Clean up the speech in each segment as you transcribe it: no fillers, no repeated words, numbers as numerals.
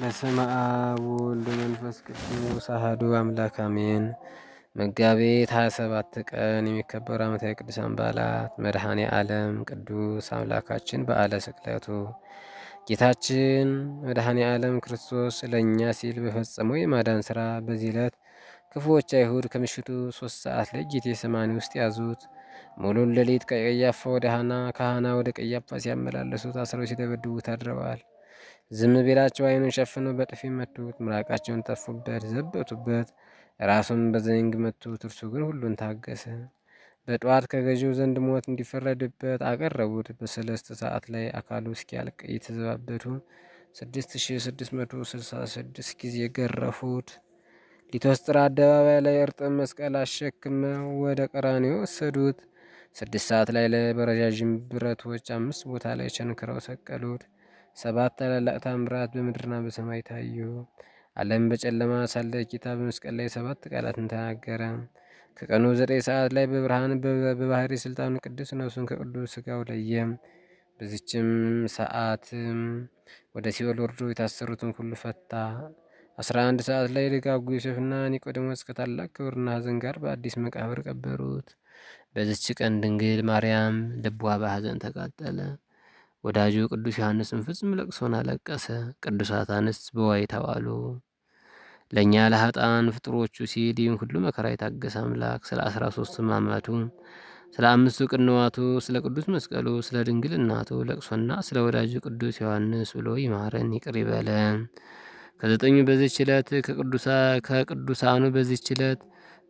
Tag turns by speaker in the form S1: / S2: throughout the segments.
S1: በስመ አብ ወወልድ ወመንፈስ ቅዱስ አሐዱ አምላክ አሜን። መጋቢት 27 ቀን የሚከበሩ ዓመታዊ ቅዱሳን በዓላት መድኃኔ ዓለም ቅዱስ አምላካችን በዓለ ስቅለቱ። ጌታችን መድኃኔ ዓለም ክርስቶስ ለእኛ ሲል በፈጸመው የማዳን ሥራ በዚህ ዕለት ክፉዎች አይሁድ ከምሽቱ 3 ሰዓት ላይ ጌቴሴማኒ ውስጥ ያዙት። ሙሉን ሌሊት ከቀያፋ ወደ ሐና ከሐና ወደ ቀያፋ ሲያመላለሱት አስረው ሲደበድቡት አድረዋል። ዝም ቢላቸው ዓይኑን ሸፍነው በጥፊ መቱት፣ ምራቃቸውን ተፉበት፣ ዘበቱበት፣ ራሱን በዘንግ መቱት። እርሱ ግን ሁሉን ታገሰ። በጠዋት ከገዢው ዘንድ ሞት እንዲፈረድበት አቀረቡት። በሰለስት ሰዓት ላይ አካሉ እስኪያልቅ እየተዘባበቱ 6666 ጊዜ ገረፉት። ሊቶስጥራ አደባባይ ላይ እርጥብ መስቀል አሸክመው ወደ ቀራንዮ ወሰዱት። 6 ሰዓት ላይ በረዣዥም ብረቶች 5 ቦታ ላይ ቸንክረው ሰቀሉት። 7 ታላላቅ ታምራት በምድርና በሰማይ ታዩ። ዓለም በጨለማ ሳለ ጌታ በመስቀል ላይ 7 ቃላትን ተናገረ። ከቀኑ 9 ሰዓት ላይ በብርሃን በባህሪ ስልጣኑ ቅዱስ ነፍሱን ከቅዱስ ሥጋው ለየ። በዚችም ሰዓትም ወደ ሲኦል ወርዶ የታሰሩትን ሁሉ ፈታ። 11 ሰዓት ላይ ደጋጉ ዮሴፍና ኒቆዲሞስ ከታላቅ ክብርና ሐዘን ጋር በአዲስ መቃብር ቀበሩት። በዚች ቀን ድንግል ማርያም ልቧ በሐዘን ተቃጠለ። ወዳጁ ቅዱስ ዮሐንስም ፍጹም ለቅሶን አለቀሰ። ቅዱሳት አንስት በዋይታ ዋሉ። ለእኛ ለኃጥአን ፍጡሮቹ ሲል ይህን ሁሉ መከራ የታገሰ አምላክ ስለ 13 ሕማማቱ፣ ስለ 5ቱ ቅንዋቱ፣ ስለ ቅዱስ መስቀሉ፣ ስለ ድንግል እናቱ ለቅሶና ስለ ወዳጁ ቅዱስ ዮሐንስ ብሎ ይማረን ይቅር ይበለን። ከዘጠኙ በዚህች ዕለት ከቅዱሳኑ በዚህች ዕለት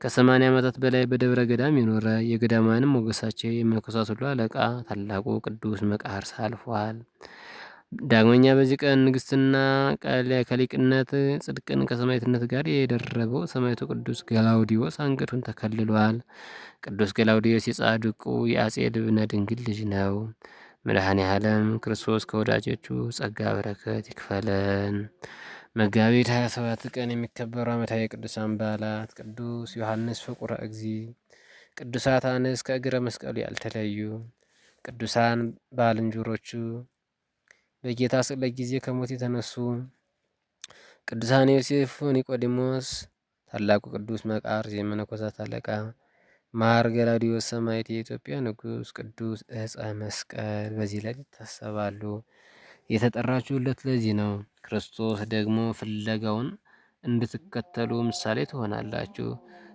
S1: ከ80 ዓመታት በላይ በደብረ ገዳም የኖረ የገዳማውያንም ሞገሳቸው የመነኮሳት ሁሉ አለቃ ታላቁ ቅዱስ መቃርስ አልፏል። ዳግመኛ በዚህ ቀን ንግሥትና ከሊቅነት ጽድቅን ከሰማዕትነት ጋር የደረበው ሰማዕቱ ቅዱስ ገላውዲዮስ አንገቱን ተከልሏል። ቅዱስ ገላውዲዮስ የጻድቁ የአጼ ልብነ ድንግል ልጅ ነው። መድኃኔ ዓለም ክርስቶስ ከወዳጆቹ ጸጋ በረከት ይክፈለን። መጋቢት 27 ቀን የሚከበሩ ዓመታዊ ቅዱሳን በዓላት ቅዱስ ዮሐንስ ፍቁረ እግዚእ፣ ቅዱሳት አንስት ከእግረ መስቀሉ ያልተለዩ፣ ቅዱሳን ባልንጀሮቹ በጌታ ስቅለት ጊዜ ከሞት የተነሱ፣ ቅዱሳን ዮሴፍ፣ ኒቆዲሞስ፣ ታላቁ ቅዱስ መቃርስ የመነኮሳት አለቃ፣ ማር ገላውዴዎስ ሰማዕት የኢትዮጵያ ንጉሥ፣ ቅዱስ ዕፀ መስቀል በዚህ ላይ ይታሰባሉ። የተጠራችሁለት ለዚህ ነው። ክርስቶስ ደግሞ ፍለጋውን እንድትከተሉ ምሳሌ ትሆናላችሁ።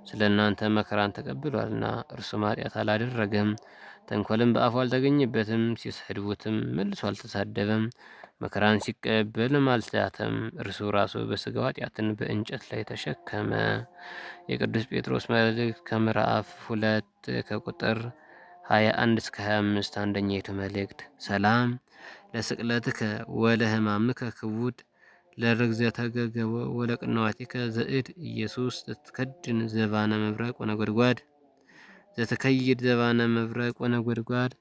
S1: ስለ እናንተ መከራን ተቀብሏልና፣ እርሱም ኃጢአት አላደረገም፣ ተንኮልም በአፉ አልተገኘበትም። ሲሰድቡትም መልሶ አልተሳደበም፣ መከራን ሲቀበልም አልዛተም። እርሱ ራሱ በሥጋው ኃጢአትን በእንጨት ላይ ተሸከመ። የቅዱስ ጴጥሮስ መልእክት ከምዕራፍ 2 ከቁጥር 21 እስከ 25 አንደኛይቱ መልእክት። ሰላም ለስቅለትከ ወለሕማምከ ክቡድ ለርግዘተ ገገቦ ወለቅንዋቲከ ዘእድ ኢየሱስ ዘትከድን ዘባነ መብረቅ ወነጎድጓድ ዘተከይድ ዘባነ መብረቅ ወነጎድጓድ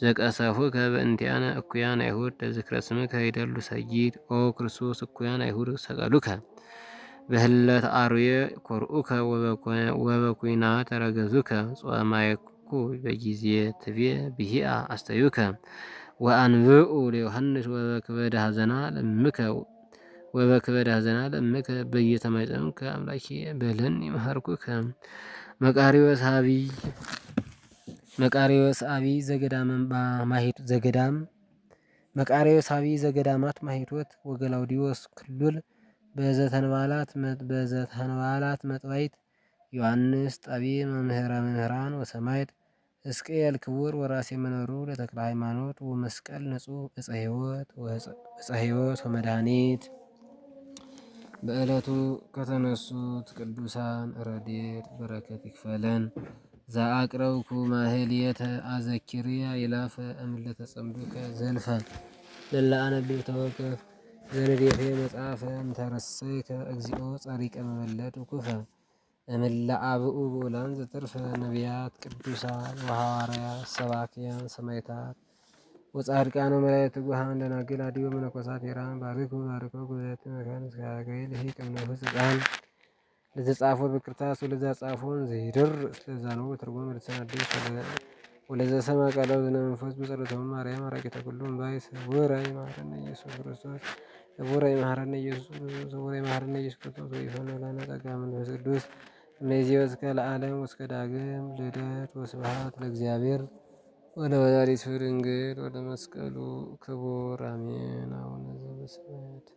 S1: ዘቀሰፉከ በእንቲአነ እኩያን አይሁድ ለዝክረ ስምከ ይደሉ ሰይድ ኦ ክርስቶስ እኩያን አይሁድ ሰቀሉከ በህለት አርዌ ኮርኡከ ወበኩና ተረገዙከ ጾማይኩ በጊዜ ትቤ ብሂአ አስተዩከ ወአንብኡ ለዮሐንስ ወበክበደ ሐዘና ለእምከ በየተማይፀንከ አምላኬ በለን ይመሃርኩከ መቃሪዎስ አብይ ዘገዳማት ማሂቶት ወገላውዲዮስ ክሉል በዘተንባላት መጥባይት ዮሐንስ ጠቢ መምህረ መምህራን ወሰማይት ሕዝቅኤል ክቡር ወራሴ መኖሩ ለተክለ ሃይማኖት ወመስቀል ንጹሕ ዕፀ ሕይወት ወመድኃኒት። በዕለቱ ከተነሱት ቅዱሳን ረድኤት በረከት ይክፈለን። ዘአቅረብኩ ማሕሌተ አዘኪርያ ይላፈ እምለተ ጸምዱከ ዘልፈ ለለአነብብ ተወከፍ ዘንዴቴ መጽሐፈ እንተረሰይከ እግዚኦ ጸሪቀ መበለት ኩፈ እምለአብኡ ብኡላን ዘተርፈ ነቢያት ቅዱሳን ወሐዋርያት ሰባክያን ሰማዕታት ወጻድቃን ወመላእክት ትጉሃን ደናግል አድዮ መነኮሳት ሄራን ባርኩ ጉባኤያት መካነ እስከ አረጋዊ ልሂቅ እምነቱ ሕፃን ለዘጻፎ በክርታስ ወለዛ ጻፎን ዘይድር ስለዛ ነው በትርጉም ለተሰናደይ ወለዘ ሰማ ቃለው ዝነ መንፈስ በጸሎተሙ ማርያም አራቂተ ኩሉ እምባይ ስውራይ ማረነ ኢየሱስ ክርስቶስ ክቡረ ይመሐረነ ኢየሱስ ክርስቶስ ወይፈነ ለነ ጸጋ መንፈስ ቅዱስ እምይእዜሰ እስከ ለዓለም ወእስከ ዳግም ልደት። ወስብሐት ለእግዚአብሔር ወለወላዲቱ ድንግል ወለመስቀሉ ክቡር አሜን። አቡነ ዘበሰማያት